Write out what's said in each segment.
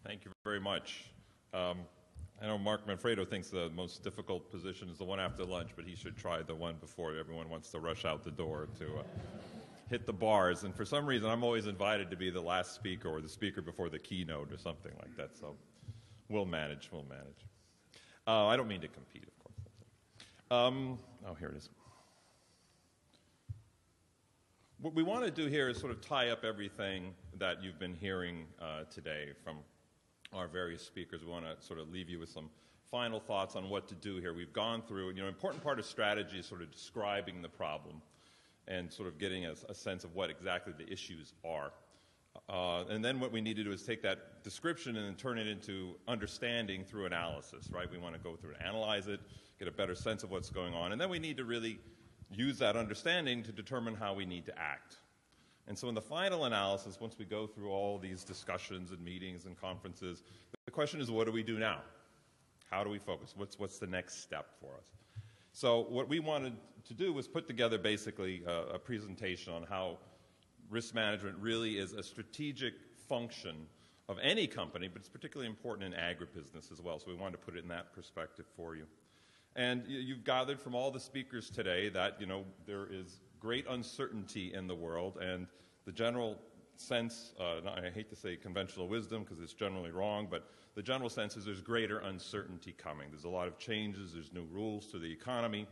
Thank you very much. I know Mark Manfredo thinks the most difficult position is the one after lunch, but he should try the one before everyone wants to rush out the door to hit the bars. And for some reason, I'm always invited to be the last speaker or the speaker before the keynote or something like that. So we'll manage. I don't mean to compete, of course. Oh, here it is. What we want to do here is sort of tie up everything that you've been hearing today from our various speakers. We want to sort of leave you with some final thoughts on what to do here. We've gone through, an important part of strategy is sort of describing the problem and sort of getting a sense of what exactly the issues are. And then what we need to do is take that description and then turn it into understanding through analysis, right? We want to go through and analyze it, get a better sense of what's going on, and then we need to really use that understanding to determine how we need to act. And so in the final analysis, once we go through all these discussions and meetings and conferences, the question is, what do we do now? How do we focus? What's the next step for us? So what we wanted to do was put together basically a presentation on how risk management really is a strategic function of any company, but it's particularly important in agribusiness as well. So we wanted to put it in that perspective for you. And you've gathered from all the speakers today that, there is great uncertainty in the world, and the general sense, I hate to say conventional wisdom because it's generally wrong, but the general sense is there's greater uncertainty coming. There's a lot of changes, there's new rules to the economy.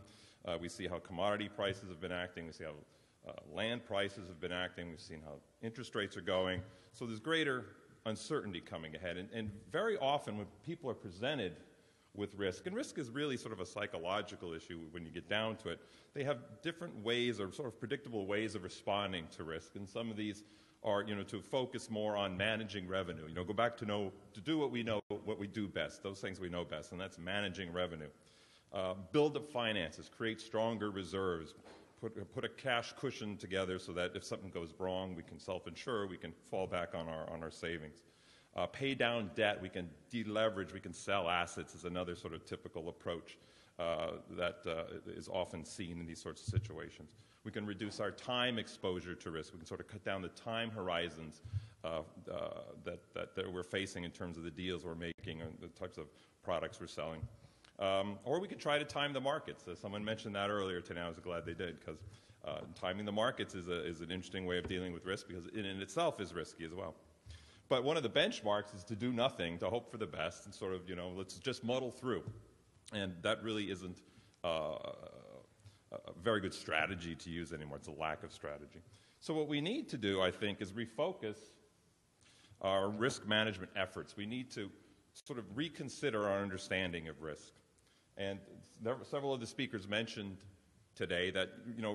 We see how commodity prices have been acting, we see how land prices have been acting, we've seen how interest rates are going. So there's greater uncertainty coming ahead. And very often when people are presented with risk, and risk is really sort of a psychological issue when you get down to it, they have different ways or sort of predictable ways of responding to risk. And some of these are, to focus more on managing revenue. Go back to do what we know, what we do best, those things we know best, and that's managing revenue. Build up finances, create stronger reserves, put a cash cushion together so that if something goes wrong, we can self-insure, we can fall back on our savings. Pay down debt, we can deleverage, we can sell assets is another sort of typical approach that is often seen in these sorts of situations. We can reduce our time exposure to risk. We can sort of cut down the time horizons that we're facing in terms of the deals we're making and the types of products we're selling. Or we could try to time the markets. Someone mentioned that earlier today. I was glad they did, because timing the markets is an interesting way of dealing with risk, because it in itself is risky as well. But one of the benchmarks is to do nothing, to hope for the best, and sort of, let's just muddle through. And that really isn't a very good strategy to use anymore. It's a lack of strategy. So what we need to do, I think, is refocus our risk management efforts. We need to sort of reconsider our understanding of risk. And several of the speakers mentioned today that,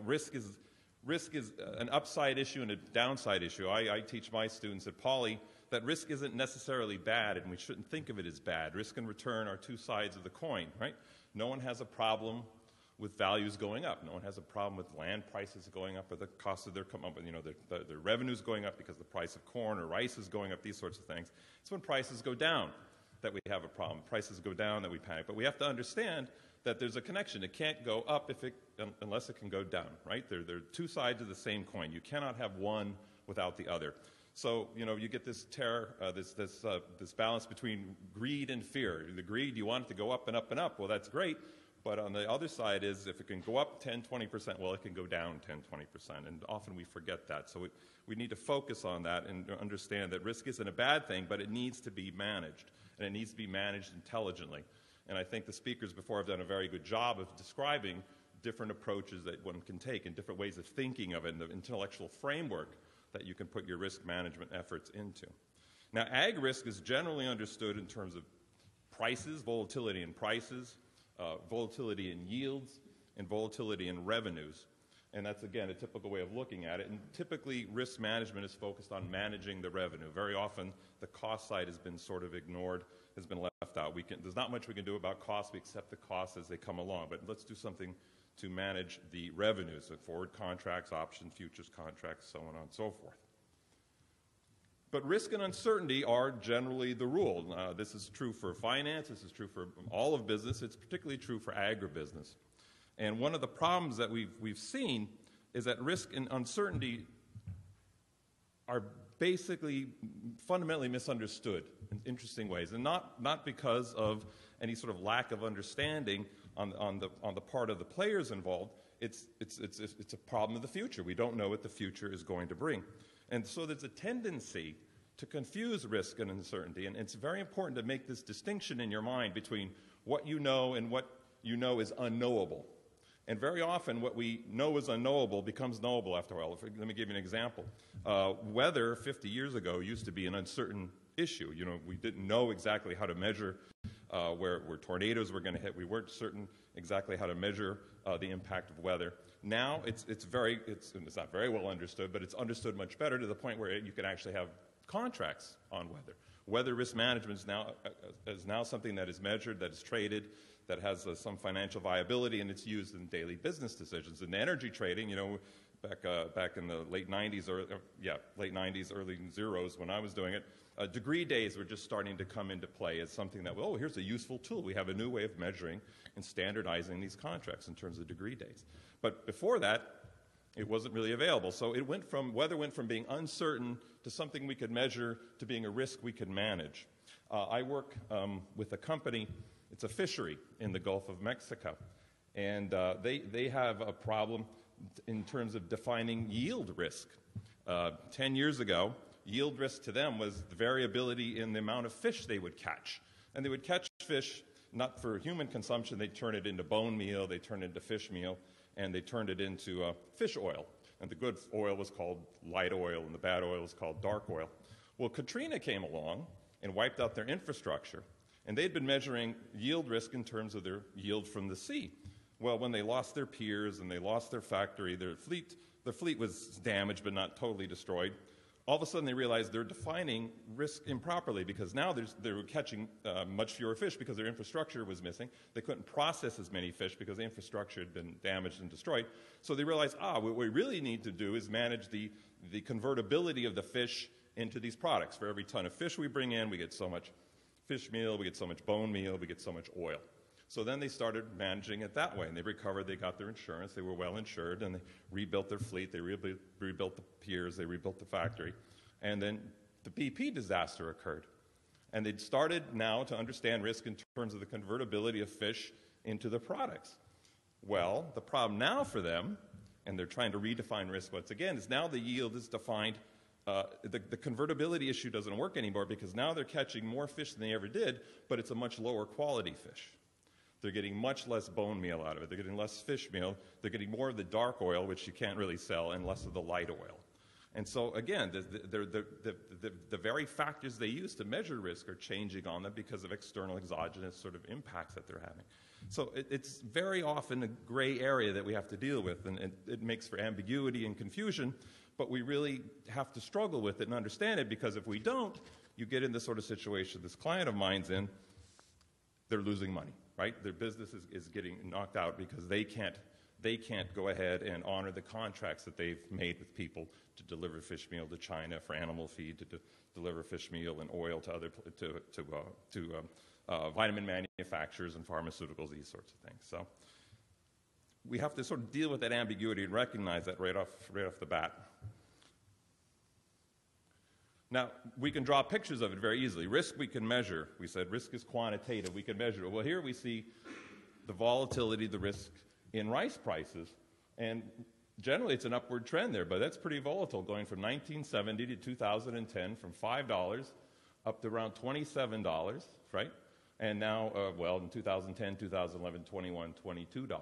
risk is an upside issue and a downside issue. I teach my students at Poly that risk isn't necessarily bad, and we shouldn't think of it as bad. Risk and return are two sides of the coin, right? No one has a problem with values going up. No one has a problem with land prices going up or the cost of their revenues going up because the price of corn or rice is going up, these sorts of things. It's when prices go down that we have a problem. Prices go down that we panic. But we have to understand that there's a connection. It can't go up unless it can go down, right? They're two sides of the same coin. You cannot have one without the other. So, you get this this balance between greed and fear. The greed, you want it to go up and up and up. Well, that's great. But on the other side is if it can go up 10, 20%, well, it can go down 10, 20%. And often we forget that. So we need to focus on that and understand that risk isn't a bad thing, but it needs to be managed. And it needs to be managed intelligently. And I think the speakers before have done a very good job of describing different approaches that one can take and different ways of thinking of it and the intellectual framework that you can put your risk management efforts into. Now, ag risk is generally understood in terms of prices, volatility in prices, volatility in yields, and volatility in revenues. And that's, again, a typical way of looking at it. And typically, risk management is focused on managing the revenue. Very often, the cost side has been sort of ignored, has been left out. There's not much we can do about costs. We accept the costs as they come along. But let's do something to manage the revenues, so forward contracts, option, futures contracts, so on and so forth. But risk and uncertainty are generally the rule. This is true for finance. This is true for all of business. It's particularly true for agribusiness. And one of the problems that we've seen is that risk and uncertainty are basically fundamentally misunderstood interesting ways, and not because of any sort of lack of understanding on the part of the players involved. It's a problem of the future. We don't know what the future is going to bring. And so there's a tendency to confuse risk and uncertainty, and it's very important to make this distinction in your mind between what you know and what you know is unknowable. And very often what we know is unknowable becomes knowable after a while. Let me give you an example. Weather 50 years ago used to be an uncertain issue. You know, we didn't know exactly how to measure where tornadoes were going to hit. We weren't certain exactly how to measure the impact of weather. Now it's not very well understood, but it's understood much better to the point where you can actually have contracts on weather. Weather risk management is now something that is measured, that is traded, that has some financial viability, and it's used in daily business decisions. In energy trading, you know, back in the late 90s, late 90s, early zeros when I was doing it, degree days were just starting to come into play as something that, oh, here's a useful tool. We have a new way of measuring and standardizing these contracts in terms of degree days. But before that, it wasn't really available. So weather went from being uncertain to something we could measure to being a risk we could manage. I work with a company. It's a fishery in the Gulf of Mexico, and they have a problem in terms of defining yield risk. 10 years ago, yield risk to them was the variability in the amount of fish they would catch. And they would catch fish not for human consumption. They'd turn it into bone meal, they turned it into fish meal, and they turned it into fish oil. And the good oil was called light oil, and the bad oil was called dark oil. Well, Katrina came along and wiped out their infrastructure. And they'd been measuring yield risk in terms of their yield from the sea. Well, when they lost their piers and they lost their factory, their fleet was damaged but not totally destroyed. All of a sudden they realized they're defining risk improperly, because now they were catching much fewer fish because their infrastructure was missing. They couldn't process as many fish because the infrastructure had been damaged and destroyed. So they realized, what we really need to do is manage the convertibility of the fish into these products. For every ton of fish we bring in, we get so much fish meal, we get so much bone meal, we get so much oil. So then they started managing it that way, and they recovered, they got their insurance, they were well insured, and they rebuilt their fleet, they rebuilt the piers, they rebuilt the factory, and then the BP disaster occurred. And they'd started now to understand risk in terms of the convertibility of fish into the products. Well, the problem now for them, and they're trying to redefine risk once again, is now the yield is defined. The convertibility issue doesn't work anymore, because now they're catching more fish than they ever did, but it's a much lower quality fish. They're getting much less bone meal out of it. They're getting less fish meal. They're getting more of the dark oil, which you can't really sell, and less of the light oil. And so, again, the very factors they use to measure risk are changing on them because of external exogenous sort of impacts that they're having. So it's very often a gray area that we have to deal with, and it makes for ambiguity and confusion, but we really have to struggle with it and understand it, because if we don't, you get in this sort of situation this client of mine's in. They're losing money, right? Their business is getting knocked out because they can't go ahead and honor the contracts that they've made with people to deliver fish meal to China for animal feed, to deliver fish meal and oil to vitamin manufacturers and pharmaceuticals, these sorts of things. So we have to sort of deal with that ambiguity and recognize that right off the bat. Now, we can draw pictures of it very easily. Risk we can measure. We said risk is quantitative. We can measure it. Well, here we see the volatility, the risk in rice prices. And generally, it's an upward trend there, but that's pretty volatile, going from 1970 to 2010, from $5 up to around $27, right? And now, in 2010, 2011, $21, $22.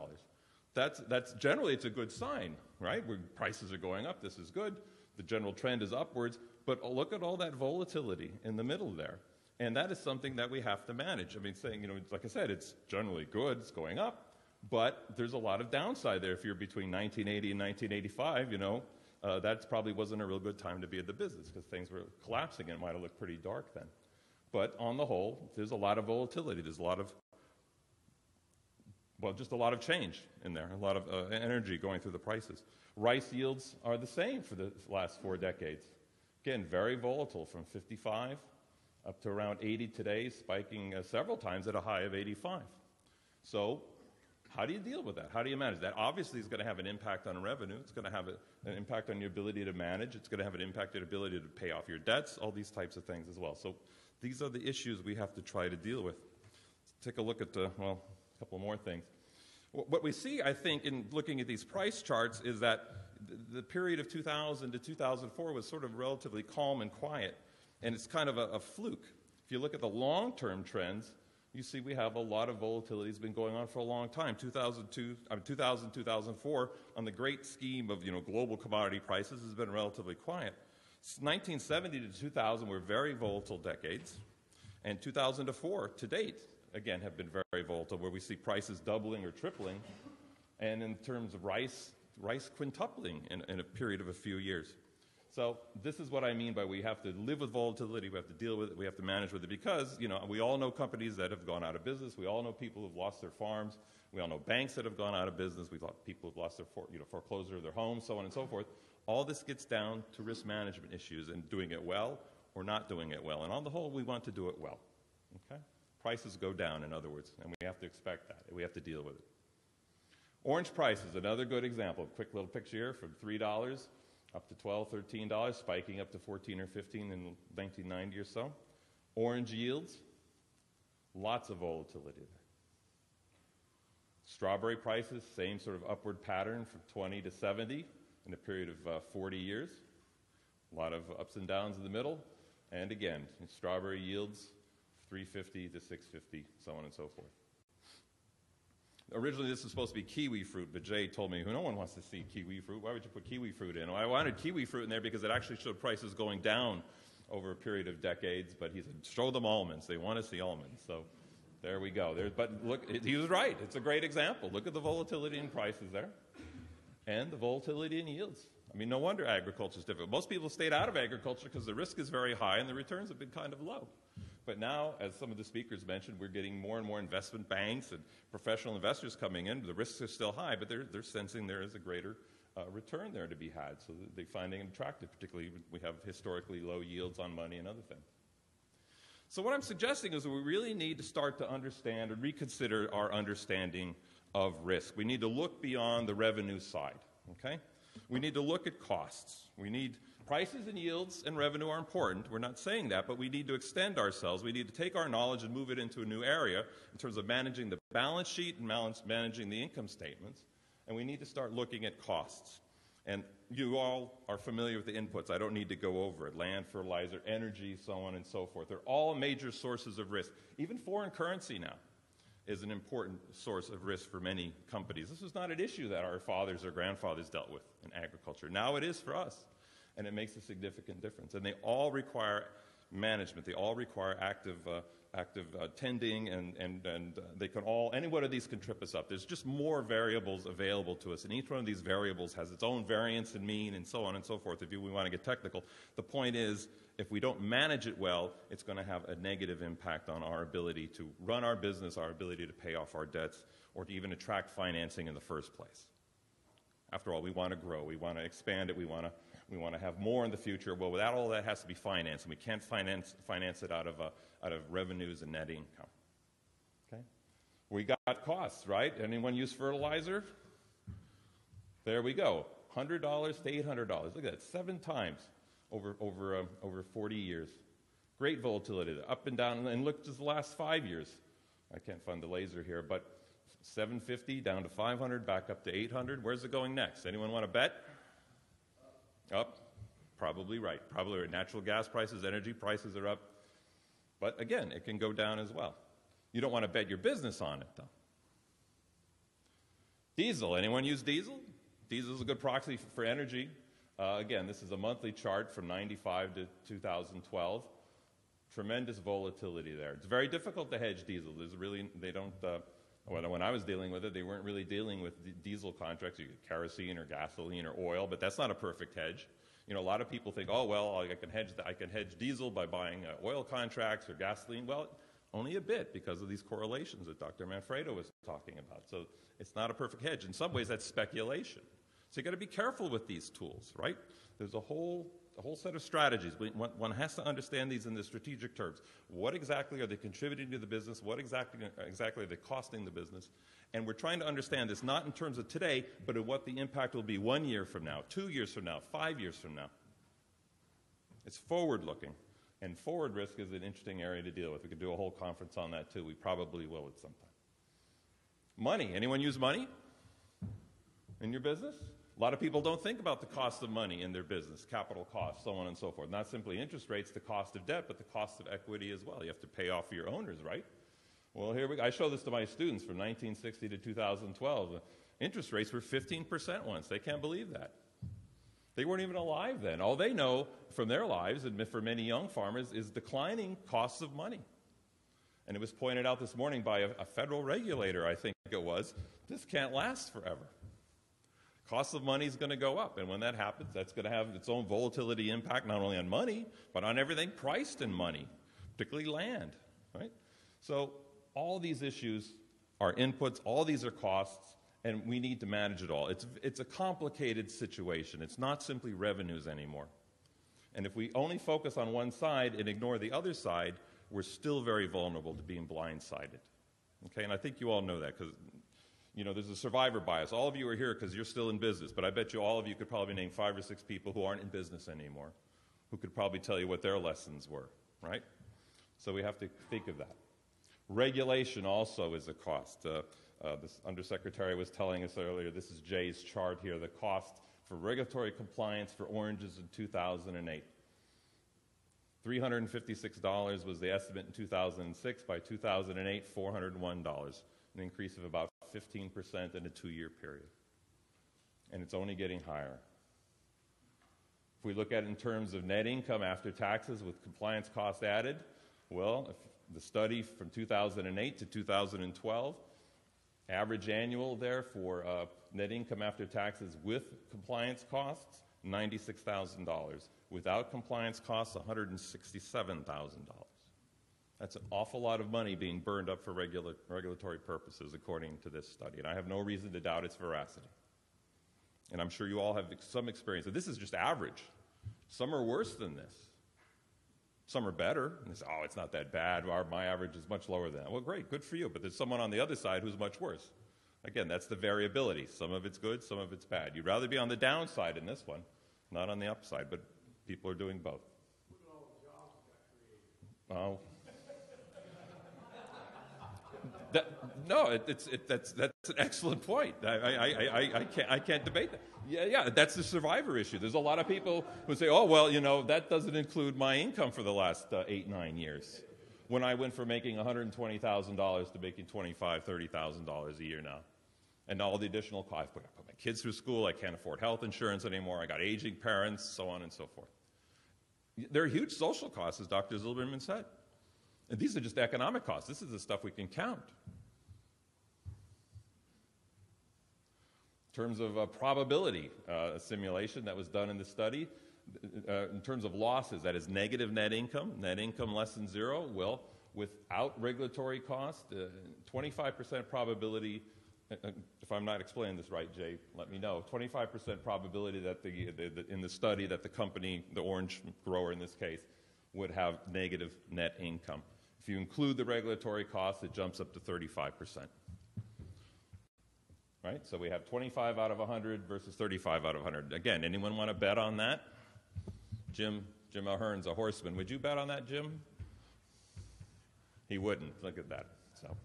That's generally, it's a good sign, right? Where prices are going up, this is good. The general trend is upwards, but look at all that volatility in the middle there. And that is something that we have to manage. I mean, saying, like I said, it's generally good, it's going up, but there's a lot of downside there. If you're between 1980 and 1985, that probably wasn't a real good time to be in the business, because things were collapsing and it might have looked pretty dark then. But on the whole, there's a lot of volatility. There's a lot of, just a lot of change in there, a lot of energy going through the prices. Rice yields are the same for the last 4 decades. Again, very volatile, from 55 up to around 80 today, spiking several times at a high of 85. So How do you deal with that? How do you manage that? Obviously, it's going to have an impact on revenue. It's going to have an impact on your ability to manage. It's going to have an impact on your ability to pay off your debts, all these types of things as well. So these are the issues we have to try to deal with. Let's take a look at, a couple more things. What we see, I think, in looking at these price charts is that the period of 2000 to 2004 was sort of relatively calm and quiet, and it's kind of a fluke. If you look at the long-term trends, you see we have a lot of volatility that's been going on for a long time. 2004, on the great scheme of global commodity prices, has been relatively quiet. 1970 to 2000 were very volatile decades, and 2004 to date, again, have been very volatile, where we see prices doubling or tripling, and in terms of rice quintupling in a period of a few years. So this is what I mean by we have to live with volatility, we have to deal with it, we have to manage with it, because we all know companies that have gone out of business, we all know people who have lost their farms, we all know banks that have gone out of business, we've got people who have lost their foreclosure of their homes, so on and so forth. All this gets down to risk management issues and doing it well or not doing it well. And on the whole, we want to do it well. Okay? Prices go down, in other words, and we have to expect that. We have to deal with it. Orange prices, another good example. Quick little picture here from $3 up to $12, $13, spiking up to 14 or 15 in 1990 or so. Orange yields, lots of volatility there. Strawberry prices, same sort of upward pattern from 20 to 70 in a period of 40 years. A lot of ups and downs in the middle. And again, strawberry yields, 350 to 650, so on and so forth. Originally, this was supposed to be kiwi fruit, but Jay told me, no one wants to see kiwi fruit. Why would you put kiwi fruit in? Well, I wanted kiwi fruit in there because it actually showed prices going down over a period of decades, but he said, show them almonds. They want to see almonds. So there we go. But look, he was right. It's a great example. Look at the volatility in prices there and the volatility in yields. I mean, no wonder agriculture is difficult. Most people stayed out of agriculture because the risk is very high and the returns have been kind of low. But now, as some of the speakers mentioned, we're getting more and more investment banks and professional investors coming in. The risks are still high, but they're sensing there is a greater return there to be had, so they're finding it attractive, particularly we have historically low yields on money and other things. So what I'm suggesting is that we really need to start to understand and reconsider our understanding of risk. We need to look beyond the revenue side, okay? We need to look at costs. We need prices and yields and revenue are important. We're not saying that, but we need to extend ourselves. We need to take our knowledge and move it into a new area in terms of managing the balance sheet and managing the income statements. And we need to start looking at costs. And you all are familiar with the inputs. I don't need to go over it. Land, fertilizer, energy, so on and so forth. They're all major sources of risk. Even foreign currency now is an important source of risk for many companies. This was not an issue that our fathers or grandfathers dealt with in agriculture. Now it is for us. And it makes a significant difference. And they all require management. They all require active tending, and they can all, any one of these can trip us up. There's just more variables available to us, and each one of these variables has its own variance and mean, and so on and so forth, if we want to get technical. The point is, if we don't manage it well, it's going to have a negative impact on our ability to run our business, our ability to pay off our debts, or to even attract financing in the first place. After all, we want to grow, we want to expand it, we want to have more in the future. Well, without all that has to be financed, and we can't finance it out of revenues and net income. Okay, we got costs, right? Anyone use fertilizer? There we go, $100 to $800. Look at that, 7 times over 40 years. Great volatility, up and down, and look just the last 5 years. I can't find the laser here, but 750 down to 500, back up to 800. Where's it going next? Anyone want to bet? Up? Probably right. Probably right. Natural gas prices, energy prices are up. But again, it can go down as well. You don't want to bet your business on it, though. Diesel. Anyone use diesel? Diesel is a good proxy for energy. Again, this is a monthly chart from 95 to 2012. Tremendous volatility there. It's very difficult to hedge diesel. When I was dealing with it, they weren't really dealing with diesel contracts. You get kerosene or gasoline or oil, but that's not a perfect hedge. A lot of people think, oh, well, I can hedge diesel by buying oil contracts or gasoline. Well, only a bit because of these correlations that Dr. Manfredo was talking about. So it's not a perfect hedge. In some ways, that's speculation. So you got to be careful with these tools, right? There's a whole a whole set of strategies. One has to understand these in the strategic terms. What exactly are they contributing to the business? What exactly are they costing the business? And we're trying to understand this not in terms of today, but of what the impact will be 1 year from now, 2 years from now, 5 years from now. It's forward-looking. And forward risk is an interesting area to deal with. We could do a whole conference on that, too. We probably will at some time. Money. Anyone use money in your business? A lot of people don't think about the cost of money in their business, capital costs, so on and so forth. Not simply interest rates, the cost of debt, but the cost of equity as well. You have to pay off your owners, right? Well, here we go. I show this to my students from 1960 to 2012. Interest rates were 15% once. They can't believe that. They weren't even alive then. All they know from their lives, and for many young farmers, is declining costs of money. And it was pointed out this morning by a federal regulator, I think it was, this can't last forever. Cost of money is going to go up, and when that happens, that's going to have its own volatility impact not only on money, but on everything priced in money, particularly land, right? So all these issues are inputs, all these are costs, and we need to manage it all. It's a complicated situation. It's not simply revenues anymore. And if we only focus on one side and ignore the other side, we're still very vulnerable to being blindsided. Okay, and I think you all know that because, you know, there's a survivor bias. All of you are here because you're still in business, but I bet you all of you could probably name 5 or 6 people who aren't in business anymore, who could probably tell you what their lessons were, right? So we have to think of that. Regulation also is a cost. This undersecretary was telling us earlier, this is Jay's chart here, the cost for regulatory compliance for oranges in 2008. $356 was the estimate in 2006. By 2008, $401, an increase of about 15% in a 2-year period. And it's only getting higher. If we look at it in terms of net income after taxes with compliance costs added, well, if the study from 2008 to 2012, average annual there for net income after taxes with compliance costs, $96,000. Without compliance costs, $167,000. That's an awful lot of money being burned up for regulatory purposes, according to this study. And I have no reason to doubt its veracity. And I'm sure you all have some experience. This is just average. Some are worse than this. Some are better. And they say, oh, it's not that bad. My average is much lower than that. Well, great, good for you. But there's someone on the other side who's much worse. Again, that's the variability. Some of it's good, some of it's bad. You'd rather be on the downside in this one, not on the upside, but people are doing both. Look at all the jobs that got created. Oh. No, that's an excellent point. I can't debate that. Yeah, that's the survivor issue. There's a lot of people who say, oh, well, you know, that doesn't include my income for the last 8, 9 years. When I went from making $120,000 to making $25,000, $30,000 a year now. And all the additional costs. I put my kids through school. I can't afford health insurance anymore. I got aging parents, so on and so forth. There are huge social costs, as Dr. Zilberman said. And these are just economic costs. This is the stuff we can count. In terms of probability simulation that was done in the study, in terms of losses, that is negative net income less than 0, well, without regulatory cost, 25% probability, if I'm not explaining this right, Jay, let me know, 25% probability that in the study that the company, the orange grower in this case, would have negative net income. If you include the regulatory costs, it jumps up to 35%. Right? So we have 25 out of 100 versus 35 out of 100. Again, anyone want to bet on that? Jim Ahern's a horseman. Would you bet on that, Jim? He wouldn't. Look at that. So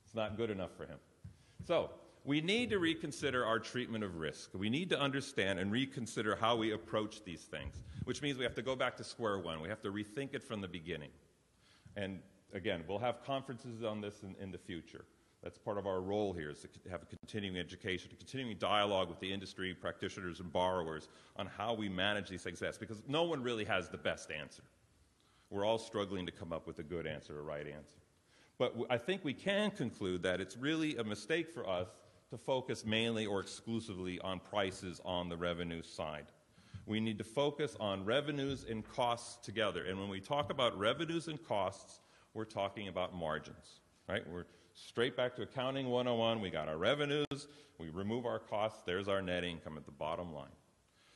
it's not good enough for him. So we need to reconsider our treatment of risk. We need to understand and reconsider how we approach these things, which means we have to go back to square one. We have to rethink it from the beginning. And again, we'll have conferences on this in the future. That's part of our role here, is to have a continuing education, a continuing dialogue with the industry, practitioners, and borrowers on how we manage these things best, because no one really has the best answer. We're all struggling to come up with a good answer, a right answer. But I think we can conclude that it's really a mistake for us to focus mainly or exclusively on prices on the revenue side. We need to focus on revenues and costs together. And when we talk about revenues and costs, we're talking about margins, right? We're straight back to accounting 101. We got our revenues, we remove our costs, there's our net income at the bottom line.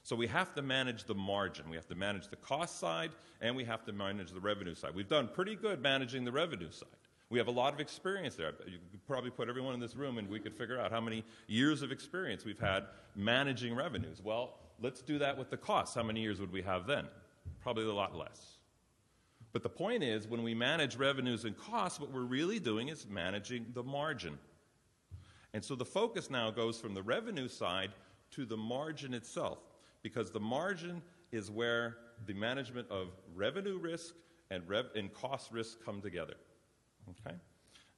So we have to manage the margin. We have to manage the cost side, and we have to manage the revenue side. We've done pretty good managing the revenue side. We have a lot of experience there. You could probably put everyone in this room and we could figure out how many years of experience we've had managing revenues. Well, let's do that with the costs. How many years would we have then? Probably a lot less. But the point is, when we manage revenues and costs, what we're really doing is managing the margin. And so the focus now goes from the revenue side to the margin itself, because the margin is where the management of revenue risk and cost risk come together. Okay?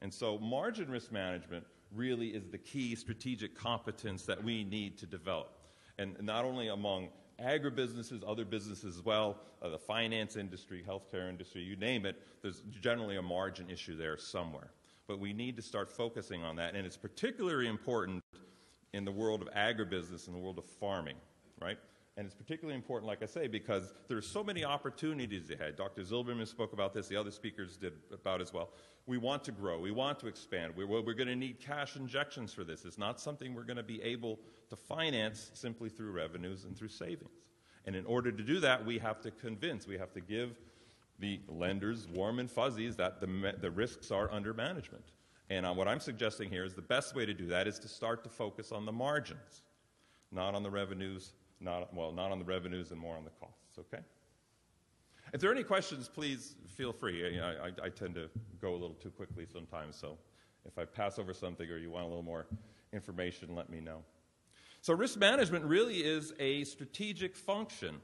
And so margin risk management really is the key strategic competence that we need to develop. And not only among agribusinesses, other businesses as well, the finance industry, healthcare industry, you name it, there's generally a margin issue there somewhere. But we need to start focusing on that, and it's particularly important in the world of agribusiness, in the world of farming, right? And it's particularly important, like I say, because there's so many opportunities ahead. Dr. Zilberman spoke about this, the other speakers did about as well. We want to grow, we want to expand, we're going to need cash injections for this. It's not something we're going to be able to finance simply through revenues and through savings. And in order to do that, we have to we have to give the lenders warm and fuzzies that the risks are under management. And what I'm suggesting here is the best way to do that is to start to focus on the margins, not on the revenues, not on the revenues and more on the costs, okay? If there are any questions, please feel free. I tend to go a little too quickly sometimes, so if I pass over something or you want a little more information, let me know. So risk management really is a strategic function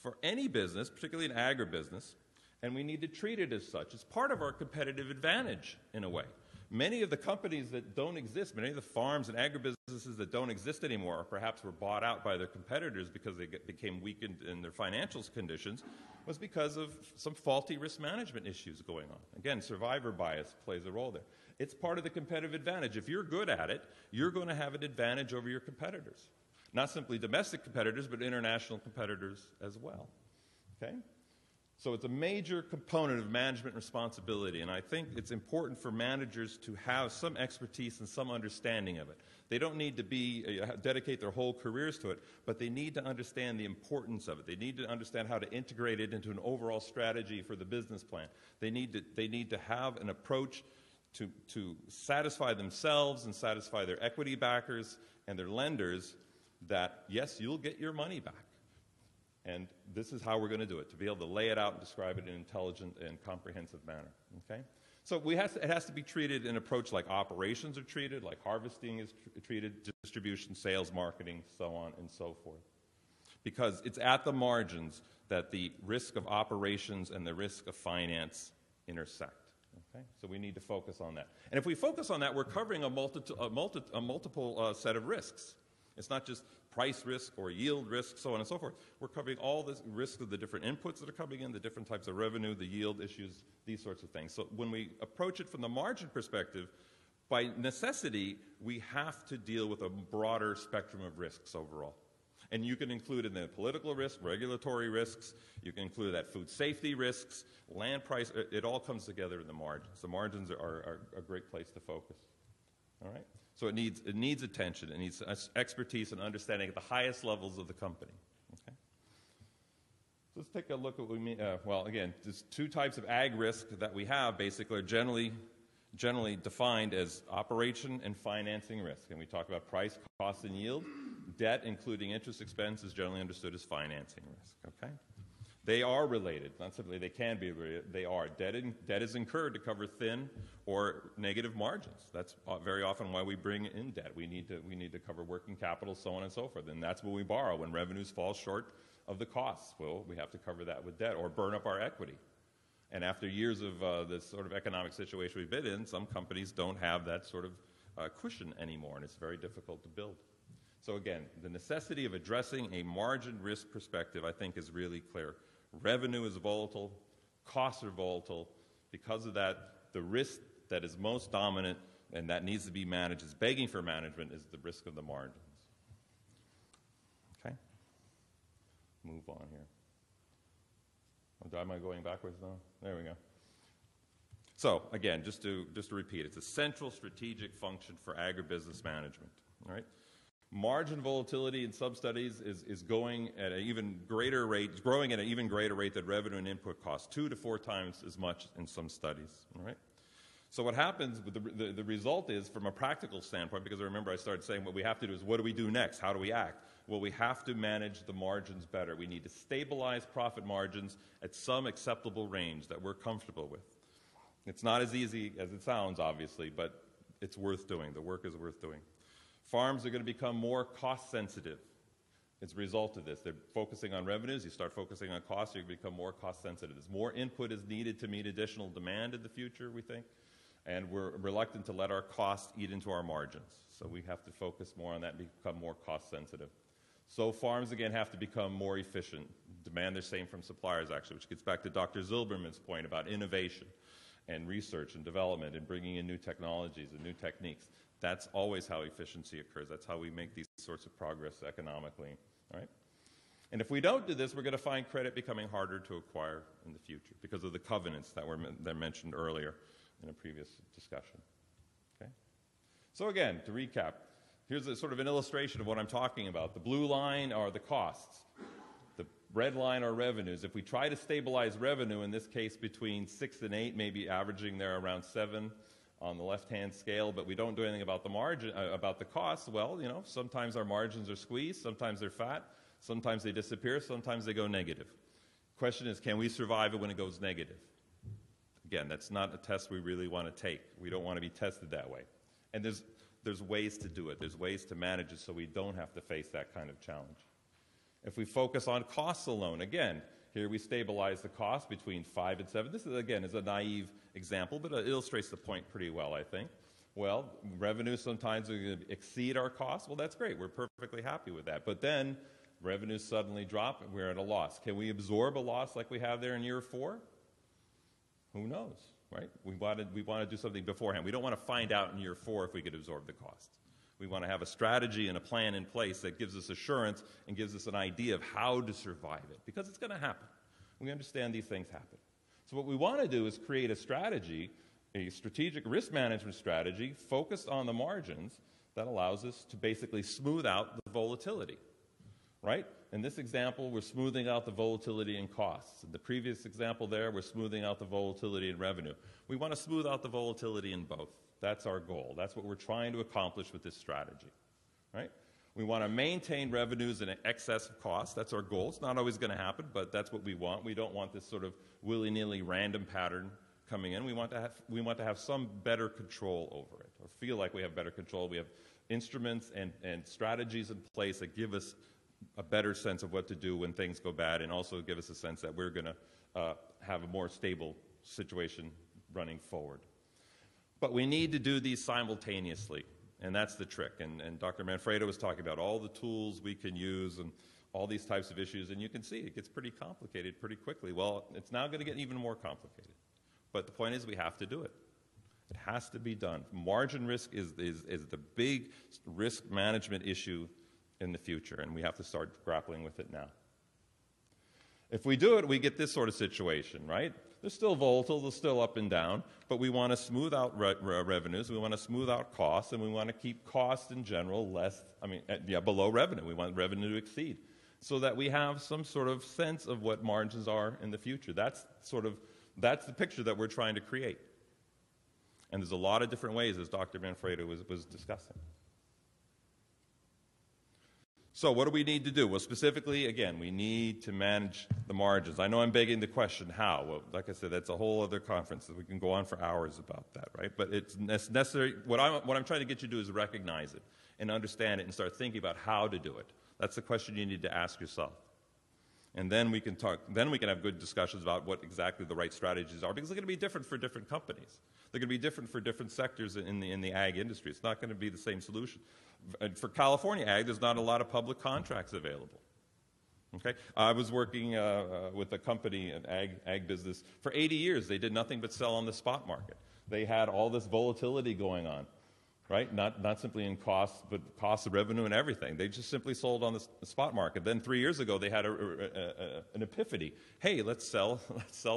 for any business, particularly an agribusiness, and we need to treat it as such. It's part of our competitive advantage in a way. Many of the companies that don't exist, many of the farms and agribusinesses that don't exist anymore, or perhaps were bought out by their competitors because they became weakened in their financial conditions, was because of some faulty risk management issues going on. Again, survivor bias plays a role there. It's part of the competitive advantage. If you're good at it, you're going to have an advantage over your competitors. Not simply domestic competitors, but international competitors as well. Okay? So it's a major component of management responsibility, and I think it's important for managers to have some expertise and some understanding of it. They don't need to dedicate their whole careers to it, but they need to understand the importance of it. They need to understand how to integrate it into an overall strategy for the business plan. They need to have an approach to satisfy themselves and satisfy their equity backers and their lenders that, yes, you'll get your money back. And this is how we're going to do it, to be able to lay it out and describe it in an intelligent and comprehensive manner. Okay? So it has to be treated in an approach like operations are treated, like harvesting is treated, distribution, sales, marketing, so on and so forth. Because it's at the margins that the risk of operations and the risk of finance intersect. Okay? So we need to focus on that. And if we focus on that, we're covering a multiple set of risks. It's not just price risk or yield risk, so on and so forth. We're covering all the risks of the different inputs that are coming in, the different types of revenue, the yield issues, these sorts of things. So when we approach it from the margin perspective, by necessity, we have to deal with a broader spectrum of risks overall. And you can include in the political risk, regulatory risks, you can include that food safety risks, land price, it all comes together in the margins. The margins are a great place to focus. All right? So it needs attention, it needs expertise and understanding at the highest levels of the company. Okay? So let's take a look at what we mean. Well, again, there's two types of ag risk that we have basically are generally defined as operation and financing risk. And we talk about price, cost, and yield. Debt, including interest expense, is generally understood as financing risk. Okay? They are related. Not simply they can be related. They are. Debt is incurred to cover thin or negative margins. That's very often why we bring in debt. We need to cover working capital, so on and so forth. And that's when we borrow. When revenues fall short of the costs, well, we have to cover that with debt or burn up our equity. And after years of this sort of economic situation we've been in, some companies don't have that sort of cushion anymore, and it's very difficult to build. So again, the necessity of addressing a margin risk perspective, I think, is really clear. Revenue is volatile, costs are volatile. Because of that, the risk that is most dominant and that needs to be managed, is begging for management, is the risk of the margins. Okay? Move on here. Am I going backwards now? There we go. So again, just to repeat, it's a central strategic function for agribusiness management. All right? Margin volatility in some studies is going at an even greater rate, growing at an even greater rate than revenue and input costs, 2 to 4 times as much in some studies. All right? So what happens, with the result is, from a practical standpoint, because remember I started saying what we have to do is what do we do next? How do we act? Well, we have to manage the margins better. We need to stabilize profit margins at some acceptable range that we're comfortable with. It's not as easy as it sounds, obviously, but it's worth doing. The work is worth doing. Farms are going to become more cost-sensitive as a result of this. They're focusing on revenues. You start focusing on costs, you become more cost-sensitive. As more input is needed to meet additional demand in the future, we think, and we're reluctant to let our costs eat into our margins. So we have to focus more on that and become more cost-sensitive. So farms, again, have to become more efficient, demand the same from suppliers, actually, which gets back to Dr. Zilberman's point about innovation and research and development and bringing in new technologies and new techniques. That's always how efficiency occurs. That's how we make these sorts of progress economically, right? And if we don't do this, we're going to find credit becoming harder to acquire in the future because of the covenants that were mentioned earlier in a previous discussion. Okay? So again, to recap, here's a sort of an illustration of what I'm talking about. The blue line are the costs. The red line are revenues. If we try to stabilize revenue, in this case between 6 and 8, maybe averaging there around 7 on the left-hand scale, but we don't do anything about the margin, about the costs, well, you know, sometimes our margins are squeezed, sometimes they're fat, sometimes they disappear, sometimes they go negative. Question is, can we survive it when it goes negative? Again, that's not a test we really want to take. We don't want to be tested that way. And there's ways to do it. There's ways to manage it so we don't have to face that kind of challenge. If we focus on costs alone, again, here we stabilize the cost between 5 and 7. This, again, is a naive example, but it illustrates the point pretty well, I think. Well, revenues sometimes are going to exceed our costs. Well, that's great. We're perfectly happy with that. But then revenues suddenly drop and we're at a loss. Can we absorb a loss like we have there in year 4? Who knows, right? We want to do something beforehand. We don't want to find out in year 4 if we could absorb the costs. We want to have a strategy and a plan in place that gives us assurance and gives us an idea of how to survive it, because it's going to happen. We understand these things happen. So what we want to do is create a strategy, a strategic risk management strategy focused on the margins that allows us to basically smooth out the volatility, right? In this example, we're smoothing out the volatility in costs. In the previous example there, we're smoothing out the volatility in revenue. We want to smooth out the volatility in both. That's our goal. That's what we're trying to accomplish with this strategy, right? We want to maintain revenues in excess of costs. That's our goal. It's not always going to happen, but that's what we want. We don't want this sort of willy-nilly random pattern coming in. We want to have some better control over it, or feel like we have better control. We have instruments and strategies in place that give us a better sense of what to do when things go bad, and also give us a sense that we're going to have a more stable situation running forward. But we need to do these simultaneously, and that's the trick. And Dr. Manfredo was talking about all the tools we can use and all these types of issues, and you can see it gets pretty complicated pretty quickly. Well, it's now going to get even more complicated. But the point is we have to do it. It has to be done. Margin risk is the big risk management issue in the future, and we have to start grappling with it now. If we do it, we get this sort of situation, right? They're still volatile, they're still up and down, but we want to smooth out revenues, we want to smooth out costs, and we want to keep costs in general below revenue. We want revenue to exceed, so that we have some sort of sense of what margins are in the future. That's the picture that we're trying to create. And there's a lot of different ways, as Dr. Manfredo was discussing. So what do we need to do? Well, specifically, again, we need to manage the margins. I know I'm begging the question, how? Well, like I said, that's a whole other conference. We can go on for hours about that, right? But it's necessary. What I'm trying to get you to do is recognize it and understand it and start thinking about how to do it. That's the question you need to ask yourself. And then we can have good discussions about what exactly the right strategies are, because they're going to be different for different companies. They're going to be different for different sectors in the ag industry. It's not going to be the same solution. For California ag, there's not a lot of public contracts available. Okay? I was working with a company, an ag business, for 80 years. They did nothing but sell on the spot market. They had all this volatility going on, right? Not simply in costs, but cost of revenue and everything. They just simply sold on the spot market. Then 3 years ago, they had an epiphany. Hey, let's sell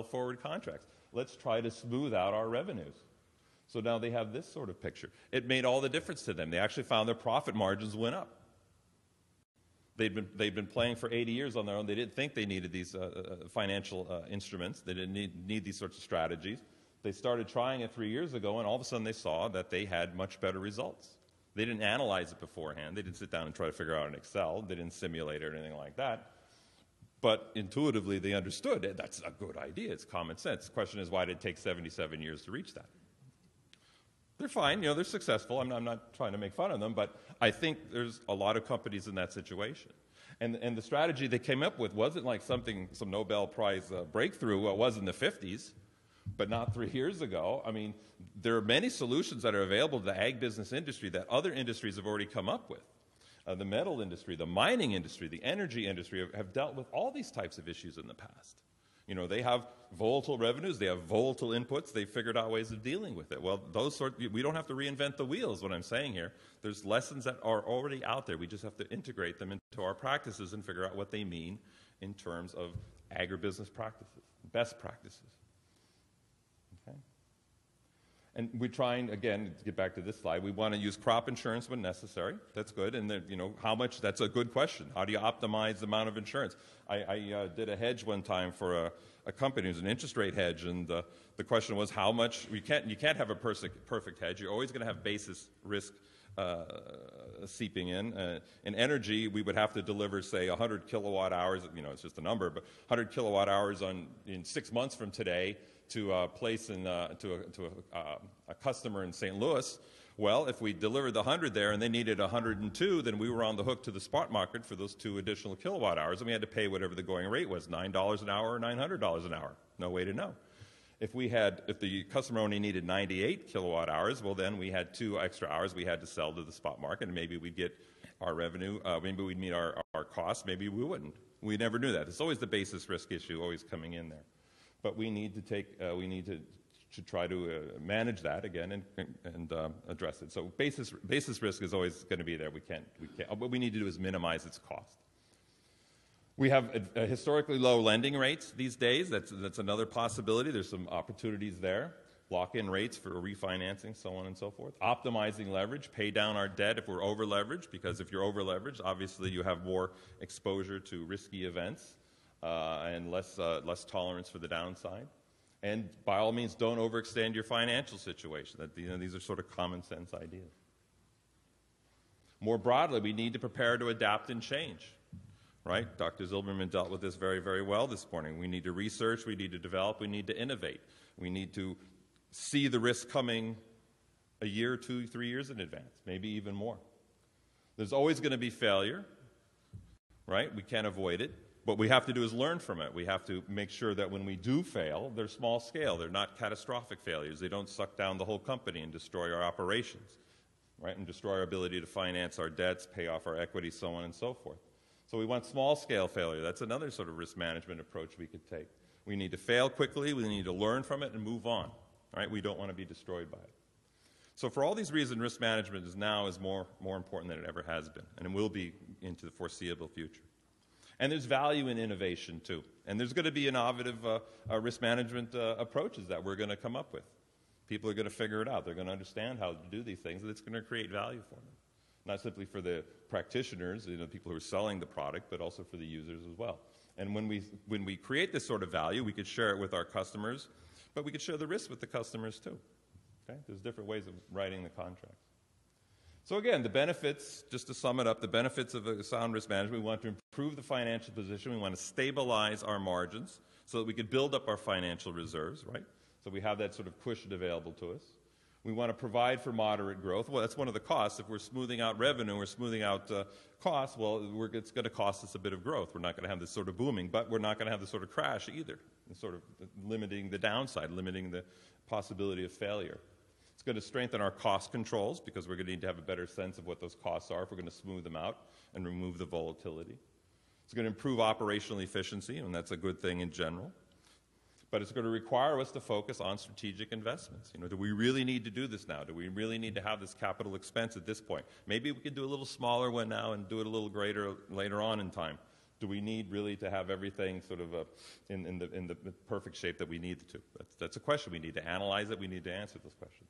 forward contracts. Let's try to smooth out our revenues. So now they have this sort of picture. It made all the difference to them. They actually found their profit margins went up. They'd been playing for 80 years on their own. They didn't think they needed these financial instruments. They didn't need these sorts of strategies. They started trying it 3 years ago, and all of a sudden they saw that they had much better results. They didn't analyze it beforehand. They didn't sit down and try to figure out in Excel. They didn't simulate it or anything like that. But intuitively, they understood it. That's a good idea. It's common sense. The question is, why did it take 77 years to reach that? They're fine. They're successful. I'm not trying to make fun of them, but I think there's a lot of companies in that situation. And the strategy they came up with wasn't like some Nobel Prize breakthrough. It was in the 50s, but not 3 years ago. I mean, there are many solutions that are available to the ag business industry that other industries have already come up with. The metal industry, the mining industry, the energy industry have dealt with all these types of issues in the past. They have volatile revenues, they have volatile inputs, they've figured out ways of dealing with it. Well, we don't have to reinvent the wheel is what I'm saying here. There's lessons that are already out there. We just have to integrate them into our practices and figure out what they mean in terms of agribusiness practices, best practices. Okay? And we're trying, again, to get back to this slide, we want to use crop insurance when necessary. That's good. And how much, that's a good question. How do you optimize the amount of insurance? I did a hedge one time for a company. It was an interest rate hedge. And the question was how much, you can't have a perfect hedge. You're always going to have basis risk seeping in. In energy, we would have to deliver, say, 100 kilowatt hours. It's just a number, but 100 kilowatt hours in 6 months from today to place to a customer in St. Louis. Well, if we delivered the 100 there and they needed 102, then we were on the hook to the spot market for those 2 additional kilowatt hours, and we had to pay whatever the going rate was, $9 an hour or $900 an hour. No way to know. If the customer only needed 98 kilowatt hours, well, then we had 2 extra hours we had to sell to the spot market, and maybe we'd get our revenue, maybe we'd meet our costs, maybe we wouldn't. We never knew that. It's always the basis risk issue always coming in there. But we need to try to manage that again and address it. So basis risk is always going to be there. What we need to do is minimize its cost. We have historically low lending rates these days. That's another possibility. There's some opportunities there. Lock-in rates for refinancing, so on and so forth. Optimizing leverage, pay down our debt if we're over-leveraged, because if you're over-leveraged, obviously you have more exposure to risky events and less tolerance for the downside. And by all means, don't overextend your financial situation. These are sort of common sense ideas. More broadly, we need to prepare to adapt and change. Right? Dr. Zilberman dealt with this very, very well this morning. We need to research, we need to develop, we need to innovate. We need to see the risk coming a year, 2, 3 years in advance, maybe even more. There's always going to be failure, right? We can't avoid it. What we have to do is learn from it. We have to make sure that when we do fail, they're small scale. They're not catastrophic failures. They don't suck down the whole company and destroy our operations, right? And destroy our ability to finance our debts, pay off our equity, so on and so forth. So we want small-scale failure. That's another sort of risk management approach we could take. We need to fail quickly. We need to learn from it and move on. Right? We don't want to be destroyed by it. So for all these reasons, risk management is more important than it ever has been, and it will be into the foreseeable future. And there's value in innovation, too. And there's going to be innovative risk management approaches that we're going to come up with. People are going to figure it out. They're going to understand how to do these things, and it's going to create value for them. Not simply for the practitioners, the people who are selling the product, but also for the users as well. And when we create this sort of value, we could share it with our customers, but we could share the risk with the customers too. Okay? There's different ways of writing the contracts. So again, the benefits, just to sum it up, the benefits of a sound risk management, we want to improve the financial position, we want to stabilize our margins so that we could build up our financial reserves, right? So we have that sort of cushion available to us. We want to provide for moderate growth. Well, that's one of the costs. If we're smoothing out revenue, we're smoothing out costs, well, it's going to cost us a bit of growth. We're not going to have this sort of booming, but we're not going to have this sort of crash either, sort of limiting the downside, limiting the possibility of failure. It's going to strengthen our cost controls because we're going to need to have a better sense of what those costs are if we're going to smooth them out and remove the volatility. It's going to improve operational efficiency, and that's a good thing in general. But it's going to require us to focus on strategic investments. Do we really need to do this now? Do we really need to have this capital expense at this point? Maybe we could do a little smaller one now and do it a little greater later on in time. Do we need really to have everything sort of in the perfect shape that we need to? That's a question. We need to analyze it. We need to answer those questions.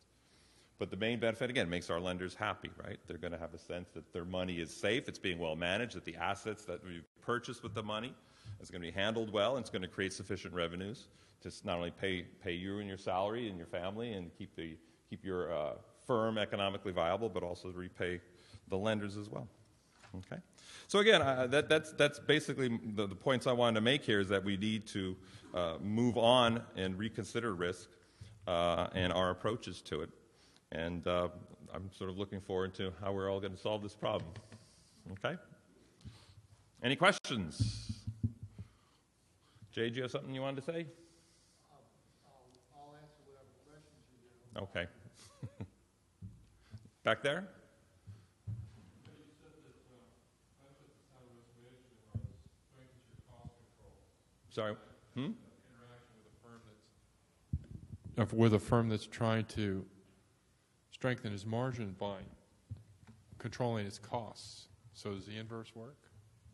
But the main benefit, again, makes our lenders happy, right? They're going to have a sense that their money is safe, it's being well managed, that the assets that we've purchased with the money is going to be handled well, and it's going to create sufficient revenues to not only pay you and your salary and your family and keep your firm economically viable, but also repay the lenders as well. Okay? So again, that's basically the points I wanted to make here, is that we need to move on and reconsider risk and our approaches to it. And I'm sort of looking forward to how we're all going to solve this problem. Okay? Any questions? Jay, do you have something you wanted to say? I'll answer whatever questions you do. Okay. Back there? You said that benefits of sound risk management strengthens your cost control. Sorry. Interaction with a firm that's trying to strengthen its margin by controlling its costs. So does the inverse work?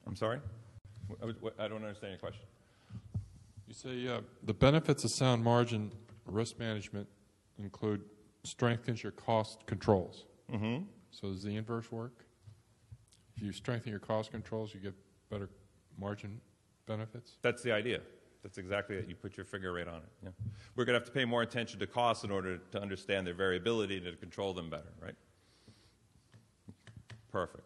I'm sorry? I don't understand your question. You say the benefits of sound margin risk management include strengthens your cost controls. Mm-hmm. So does the inverse work? If you strengthen your cost controls, you get better margin benefits? That's the idea. That's exactly it. You put your finger right on it. Yeah. We're going to have to pay more attention to costs in order to understand their variability and to control them better, right? Perfect.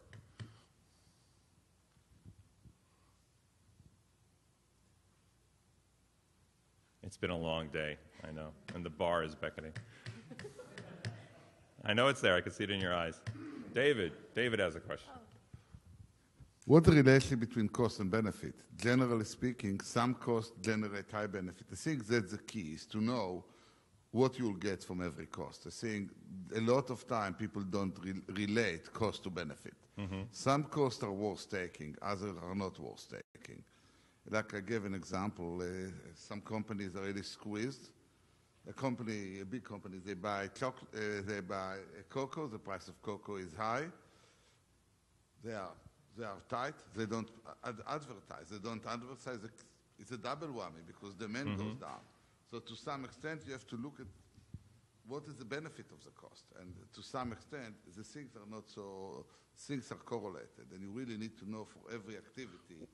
It's been a long day, I know, and the bar is beckoning. I know it's there. I can see it in your eyes. David has a question. What's the relation between cost and benefit? Generally speaking, some costs generate high benefit. I think that's the key, is to know what you'll get from every cost. I think a lot of time people don't relate cost to benefit. Mm-hmm. Some costs are worth taking, others are not worth taking. Like I gave an example, some companies are really squeezed. A big company, they buy cocoa, the price of cocoa is high. They are tight, they don't advertise. They don't advertise, it's a double whammy because demand goes down. So to some extent, you have to look at what is the benefit of the cost. And to some extent, the things are not so, things are correlated. And you really need to know for every activity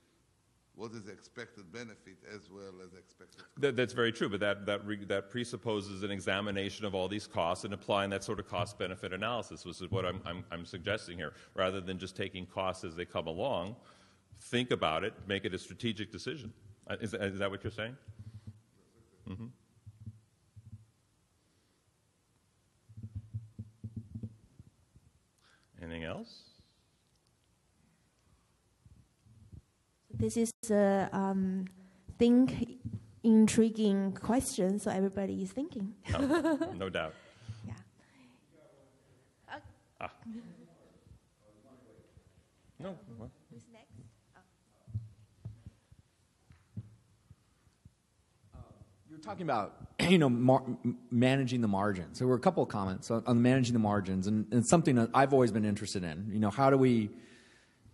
what is the expected benefit as well as expected cost. That's very true, but that presupposes an examination of all these costs and applying that sort of cost-benefit analysis, which is what I'm suggesting here. Rather than just taking costs as they come along, think about it, make it a strategic decision. Is that what you're saying? Mm-hmm. Anything else? This is a intriguing question, so everybody is thinking. No doubt. Yeah. No. Well. Who's next? You were talking about managing the margins. So there were a couple of comments on managing the margins, and it's something that I've always been interested in. How do we,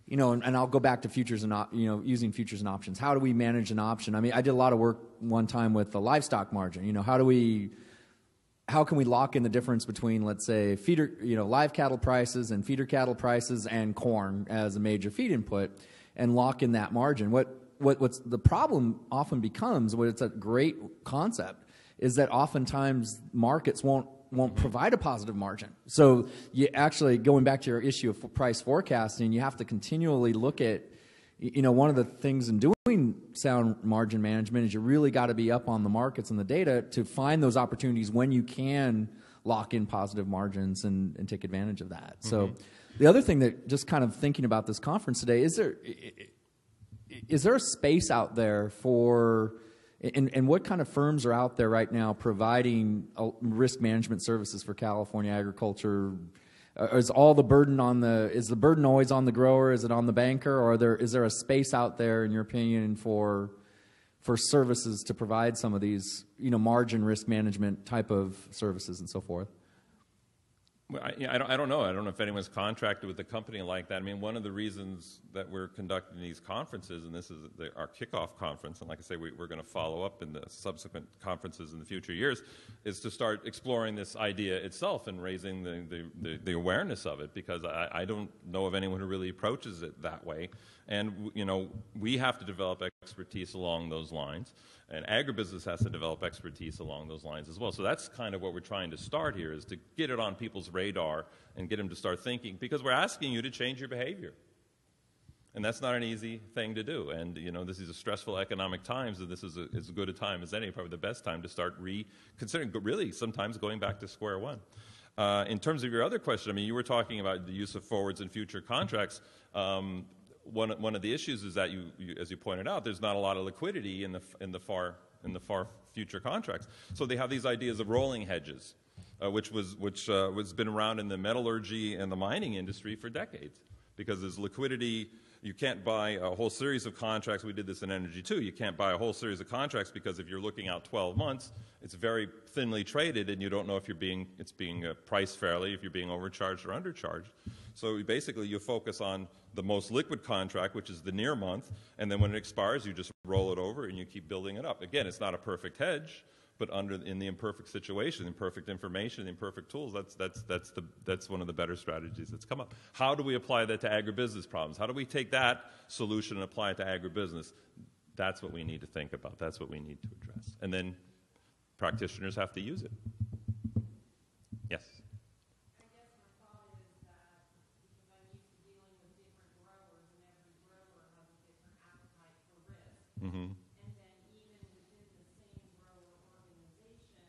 and I'll go back to futures and using futures and options. How do we manage an option? I mean, I did a lot of work one time with the livestock margin. How can we lock in the difference between, let's say, feeder, live cattle prices and feeder cattle prices and corn as a major feed input, and lock in that margin? What's the problem often becomes, it's a great concept, is that oftentimes markets won't provide a positive margin. So you actually, going back to your issue of price forecasting, you have to continually look at, one of the things in doing sound margin management is you really got to be up on the markets and the data to find those opportunities when you can lock in positive margins and take advantage of that. Mm-hmm. So the other thing that, just kind of thinking about this conference today, is there a space out there for, and what kind of firms are out there right now providing risk management services for California agriculture? Is the burden always on the grower? Is it on the banker? Or is there a space out there, in your opinion, for services to provide some of these, margin risk management type of services and so forth? Well, I don't know. I don't know if anyone's contracted with a company like that. I mean, one of the reasons that we're conducting these conferences, and this is our kickoff conference, and like I say, we're going to follow up in the subsequent conferences in the future years, is to start exploring this idea itself and raising the awareness of it, because I don't know of anyone who really approaches it that way. And, we have to develop expertise along those lines, and agribusiness has to develop expertise along those lines as well. So that's kind of what we're trying to start here, is to get it on people's radar and get them to start thinking, because we're asking you to change your behavior. And that's not an easy thing to do. And, this is a stressful economic times, and this is as good a time as any, probably the best time to start reconsidering, but really sometimes going back to square one. In terms of your other question, I mean, you were talking about the use of forwards and future contracts. One of the issues is that you, as you pointed out, there's not a lot of liquidity in the far future contracts. So they have these ideas of rolling hedges, which was been around in the metallurgy and the mining industry for decades, because there's liquidity. You can't buy a whole series of contracts. We did this in energy too. You can't buy a whole series of contracts, because if you're looking out 12 months, it's very thinly traded, and you don't know if it's being priced fairly, if you're being overcharged or undercharged. So basically, you focus on the most liquid contract, which is the near month, and then when it expires, you just roll it over and you keep building it up. Again, it's not a perfect hedge, but in the imperfect situation, imperfect information, imperfect tools, that's one of the better strategies that's come up. How do we apply that to agribusiness problems? How do we take that solution and apply it to agribusiness? That's what we need to think about. That's what we need to address. And then practitioners have to use it. Yes? I guess my thought is that because I'm used to dealing with different growers, and every grower has a different appetite for risk. Mm-hmm. And then even within the same grower organization,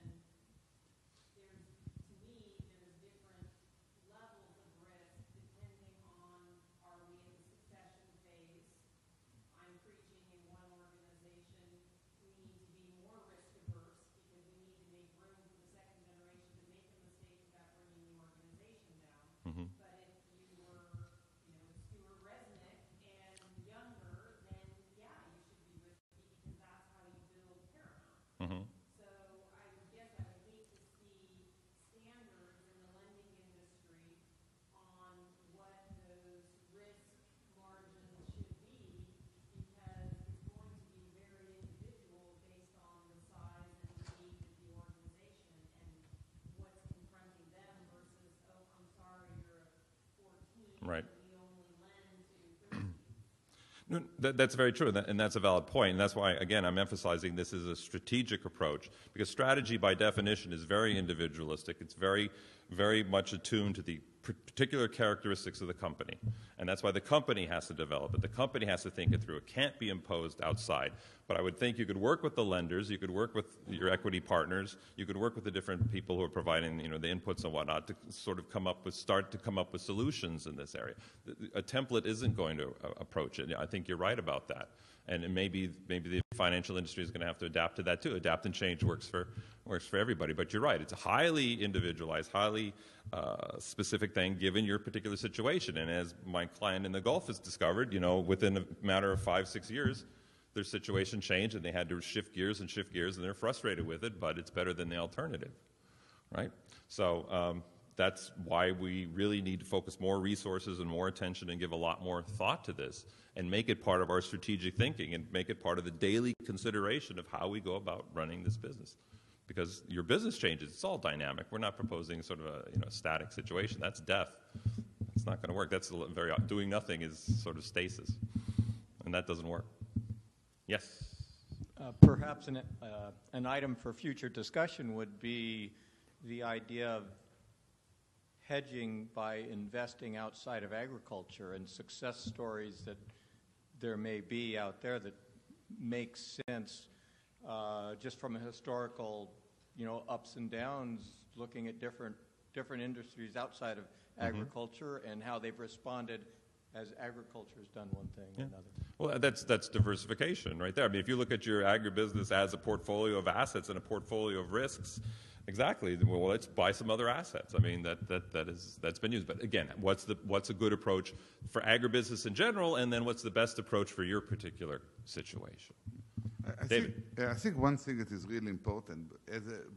there's different levels of risk depending on, are we in the succession phase? I'm preaching in one organization, we need to be more risk averse because we need to make room for the second generation to make a mistake without bringing the organization down. Mm-hmm. But if you were, Stuart Resnick and younger, then yeah, you should be risky because that's how you build Paramount. Mm-hmm. So I would guess I would hate to see standards in the lending industry on what those risk margins should be, because it's going to be very individual based on the size and the needs of the organization and what's confronting them versus, oh, I'm sorry, you're a 14, Right. and we only lend to 13. No, that's very true, and that's a valid point. And that's why, again, I'm emphasizing this is a strategic approach, because strategy, by definition, is very individualistic. It's very, very much attuned to the particular characteristics of the company. And that's why the company has to develop it. The company has to think it through. It can't be imposed outside. But I would think you could work with the lenders, you could work with your equity partners, you could work with the different people who are providing, the inputs and whatnot to sort of start to come up with solutions in this area. A template isn't going to approach it. I think you're right about that. And maybe the financial industry is going to have to adapt to that too. Adapt and change works for everybody. But you're right. It's a highly individualized, highly specific thing given your particular situation. And as my client in the Gulf has discovered, within a matter of 5-6 years, their situation changed and they had to shift gears, and they're frustrated with it, but it's better than the alternative, right? So that's why we really need to focus more resources and more attention and give a lot more thought to this and make it part of our strategic thinking and make it part of the daily consideration of how we go about running this business. Because your business changes. It's all dynamic. We're not proposing sort of a static situation. That's death. It's not going to work. That's doing nothing is sort of stasis, and that doesn't work. Yes? Perhaps an item for future discussion would be the idea of hedging by investing outside of agriculture, and success stories that there may be out there that make sense just from a historical, ups and downs, looking at different industries outside of agriculture and how they've responded as agriculture has done one thing or another. Well, that's diversification right there. I mean, if you look at your agribusiness as a portfolio of assets and a portfolio of risks, exactly. Well, let's buy some other assets. I mean, that's been used. But again, what's a good approach for agribusiness in general, and then what's the best approach for your particular situation? David? I think one thing that is really important,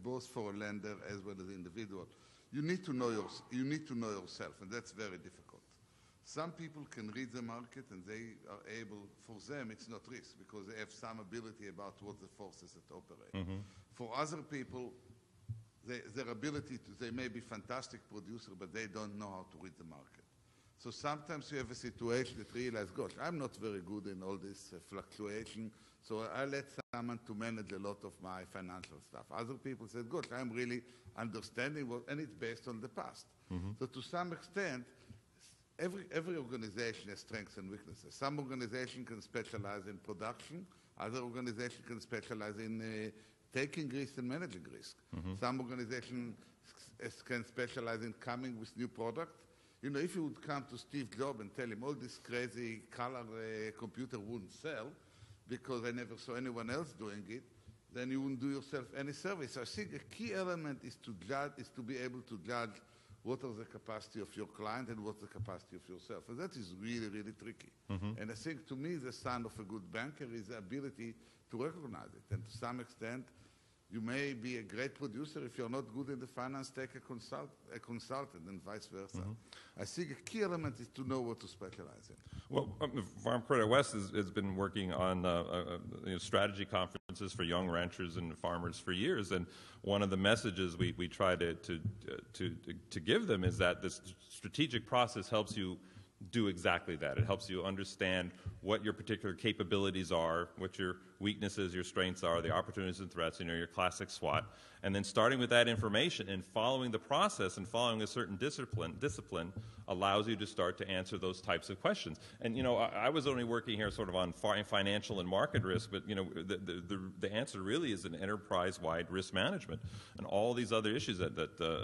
both for a lender as well as individual, you need to know yourself, and that's very difficult. Some people can read the market and they are able, for them it's not risk because they have some ability about what the forces that operate. For other people, their ability to, they may be fantastic producer, but they don't know how to read the market. So sometimes you have a situation that realize, gosh, I'm not very good in all this fluctuation, so I let someone to manage a lot of my financial stuff. Other people said, gosh, I'm really understanding what, and it's based on the past. So to some extent, every organization has strengths and weaknesses. Some organization can specialize in production. Other organization can specialize in taking risk and managing risk. Some organization can specialize in coming with new product. You know, if you would come to Steve Jobs and tell him all this crazy color computer wouldn't sell because I never saw anyone else doing it, then you wouldn't do yourself any service. I think a key element is to judge, is to be able to judge what are the capacity of your client and what's the capacity of yourself. And that is really, really tricky. And I think to me the sign of a good banker is the ability to recognize it. And to some extent, you may be a great producer. If you're not good in the finance, take a consultant and vice versa. I think a key element is to know what to specialize in. Well, Farm Credit West has been working on strategy conferences for young ranchers and farmers for years, and one of the messages we try to give them is that this strategic process helps you do exactly that. It helps you understand what your particular capabilities are, what your weaknesses, your strengths are, the opportunities and threats, your classic SWOT. And then starting with that information and following the process and following a certain discipline allows you to start to answer those types of questions. And, I was only working here sort of on financial and market risk, but, the answer really is an enterprise-wide risk management. And all these other issues that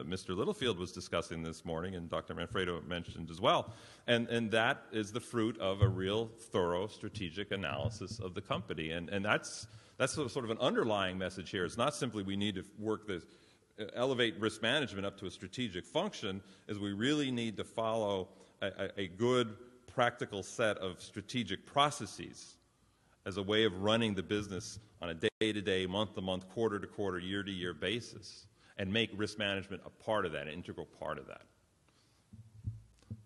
Mr. Littlefield was discussing this morning and Dr. Manfredo mentioned as well. And that is the fruit of a real thorough strategic analysis of the company. And that's sort of an underlying message here. It's not simply we need to work this, elevate risk management up to a strategic function, is we really need to follow a good practical set of strategic processes as a way of running the business on a day-to-day, month-to-month, quarter-to-quarter, year-to-year basis, and make risk management a part of that, an integral part of that,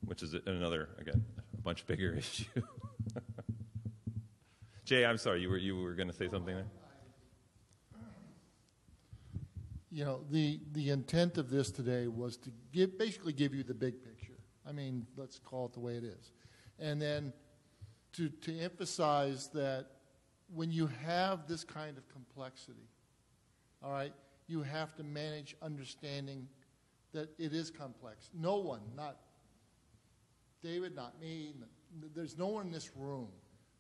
which is another, again, a much bigger issue. Jay, I'm sorry, you were going to say something there? The intent of this today was to basically give you the big picture. I mean, let's call it the way it is. And then to emphasize that when you have this kind of complexity, all right, you have to manage understanding that it is complex. No one, not David, not me, there's no one in this room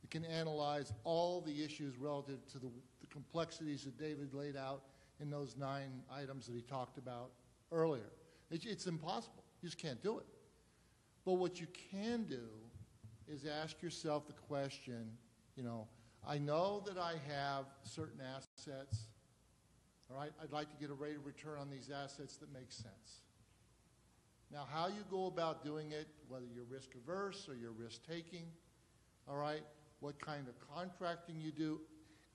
that can analyze all the issues relative to the complexities that David laid out in those 9 items that he talked about earlier. It's impossible. You just can't do it. But what you can do is ask yourself the question, I know that I have certain assets, all right? I'd like to get a rate of return on these assets that makes sense. Now, how you go about doing it, whether you're risk averse or you're risk taking, all right, what kind of contracting you do,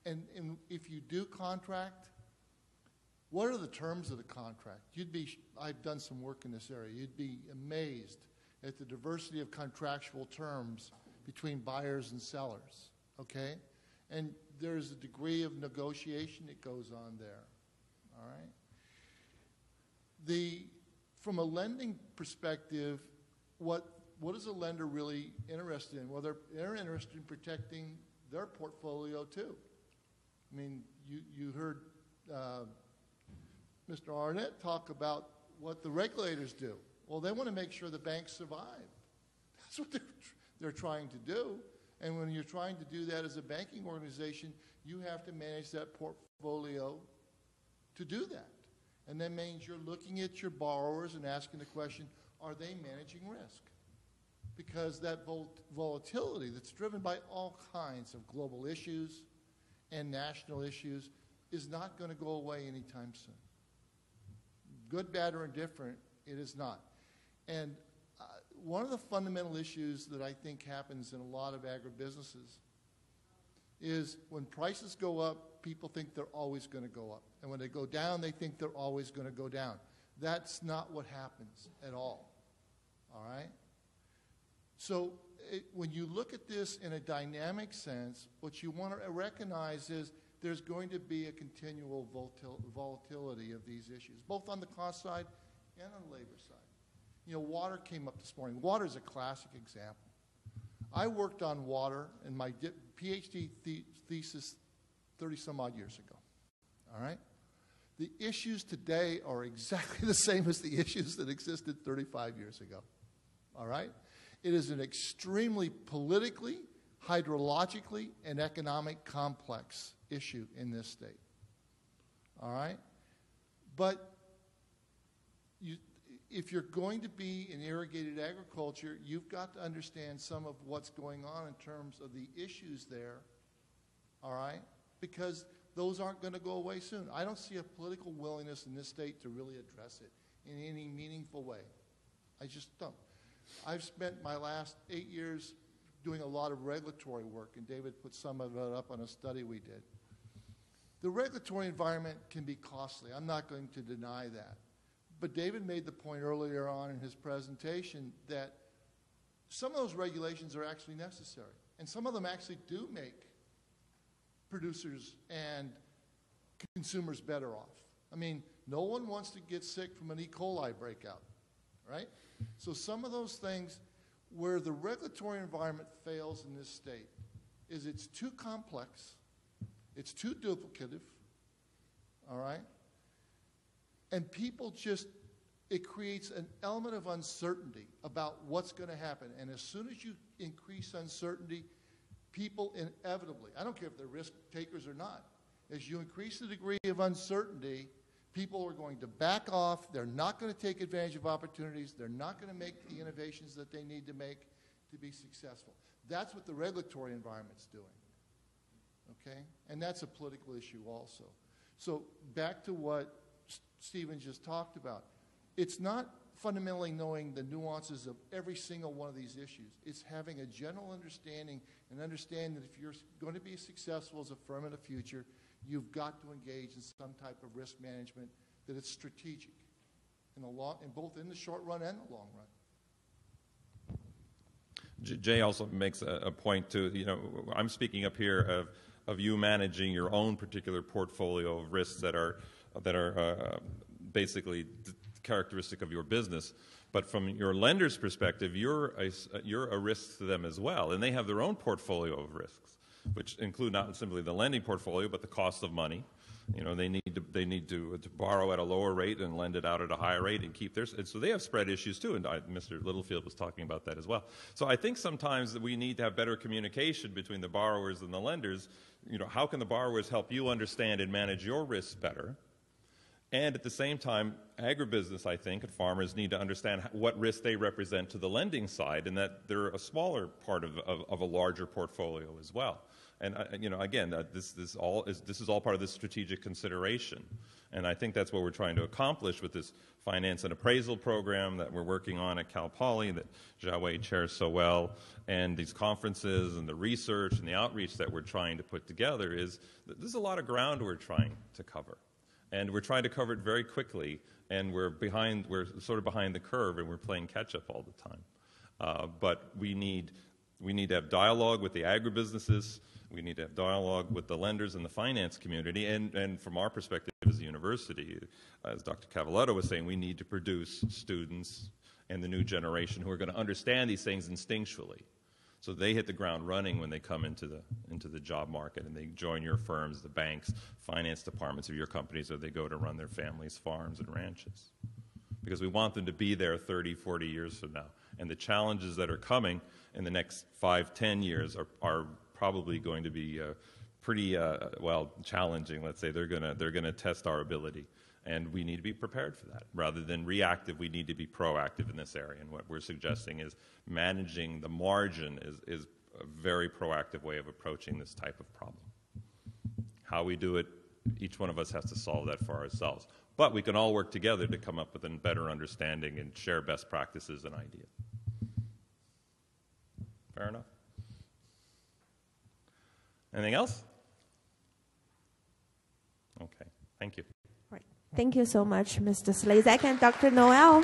and if you do contract, what are the terms of the contract? I've done some work in this area. You'd be amazed at the diversity of contractual terms between buyers and sellers, okay? And there's a degree of negotiation that goes on there, all right? From a lending perspective, what is a lender really interested in? Well, they're interested in protecting their portfolio too. I mean, you heard Mr. Arnett talk about what the regulators do. Well, they want to make sure the banks survive. That's what they're trying to do. And when you're trying to do that as a banking organization, you have to manage that portfolio to do that. And that means you're looking at your borrowers and asking the question, are they managing risk? Because that volatility that's driven by all kinds of global issues and national issues is not going to go away anytime soon. Good, bad, or indifferent, it is not. And one of the fundamental issues that I think happens in a lot of agribusinesses is when prices go up, people think they're always going to go up. And when they go down, they think they're always going to go down. That's not what happens at all. All right? So when you look at this in a dynamic sense, what you want to recognize is there's going to be a continual volatility of these issues, both on the cost side and on the labor side. You know, water came up this morning. Water is a classic example. I worked on water in my PhD thesis 30-some-odd years ago. All right? The issues today are exactly the same as the issues that existed 35 years ago. All right? It is an extremely politically, hydrologically, and economic complex issue in this state. All right? But if you're going to be in irrigated agriculture, you've got to understand some of what's going on in terms of the issues there, all right? Because those aren't going to go away soon. I don't see a political willingness in this state to really address it in any meaningful way. I just don't. I've spent my last 8 years doing a lot of regulatory work, and David put some of it up on a study we did. The regulatory environment can be costly. I'm not going to deny that. But David made the point earlier on in his presentation that some of those regulations are actually necessary. And some of them actually do make producers and consumers better off. I mean, no one wants to get sick from an E. coli breakout, right? So some of those things where the regulatory environment fails in this state is it's too complex, it's too duplicative, all right? And people just, it creates an element of uncertainty about what's going to happen. And as soon as you increase uncertainty, people inevitably, I don't care if they're risk takers or not, as you increase the degree of uncertainty, people are going to back off. They're not going to take advantage of opportunities. They're not going to make the innovations that they need to make to be successful. That's what the regulatory environment's doing. Okay? And that's a political issue also. So back to what Stephen just talked about. It's not fundamentally knowing the nuances of every single one of these issues. It's having a general understanding and understand that if you're going to be successful as a firm in the future, you've got to engage in some type of risk management that it's strategic in both in the short run and the long run. Jay also makes a point to, you know, I'm speaking up here of you managing your own particular portfolio of risks that are basically characteristic of your business. But from your lender's perspective, you're a risk to them as well, and they have their own portfolio of risks, which include not simply the lending portfolio, but the cost of money. You know, they need to borrow at a lower rate and lend it out at a higher rate and keep theirs. And so they have spread issues too, and Mr. Littlefield was talking about that as well. So I think sometimes that we need to have better communication between the borrowers and the lenders. You know, how can the borrowers help you understand and manage your risks better? And at the same time, agribusiness, I think, and farmers need to understand what risk they represent to the lending side, and that they're a smaller part of a larger portfolio as well. And you know, again, this is all part of this strategic consideration, and I think that's what we're trying to accomplish with this finance and appraisal program that we're working on at Cal Poly that Jiawei chairs so well, and these conferences and the research and the outreach that we're trying to put together. Is there's a lot of ground we're trying to cover. And we're trying to cover it very quickly, and we're sort of behind the curve, and we're playing catch-up all the time. But we need to have dialogue with the agribusinesses. We need to have dialogue with the lenders and the finance community. And from our perspective as a university, as Dr. Cavaletto was saying, we need to produce students and the new generation who are going to understand these things instinctually. So they hit the ground running when they come into the job market, and they join your firms, the banks, finance departments of your companies, or they go to run their families' farms and ranches. Because we want them to be there 30, 40 years from now. And the challenges that are coming in the next 5, 10 years are probably going to be pretty challenging. Let's say they're gonna test our ability. And we need to be prepared for that. Rather than reactive, we need to be proactive in this area. And what we're suggesting is managing the margin is a very proactive way of approaching this type of problem. How we do it, each one of us has to solve that for ourselves. But we can all work together to come up with a better understanding and share best practices and ideas. Fair enough? Anything else? Okay, thank you. Thank you so much, Mr. Slezak and Dr. Noel.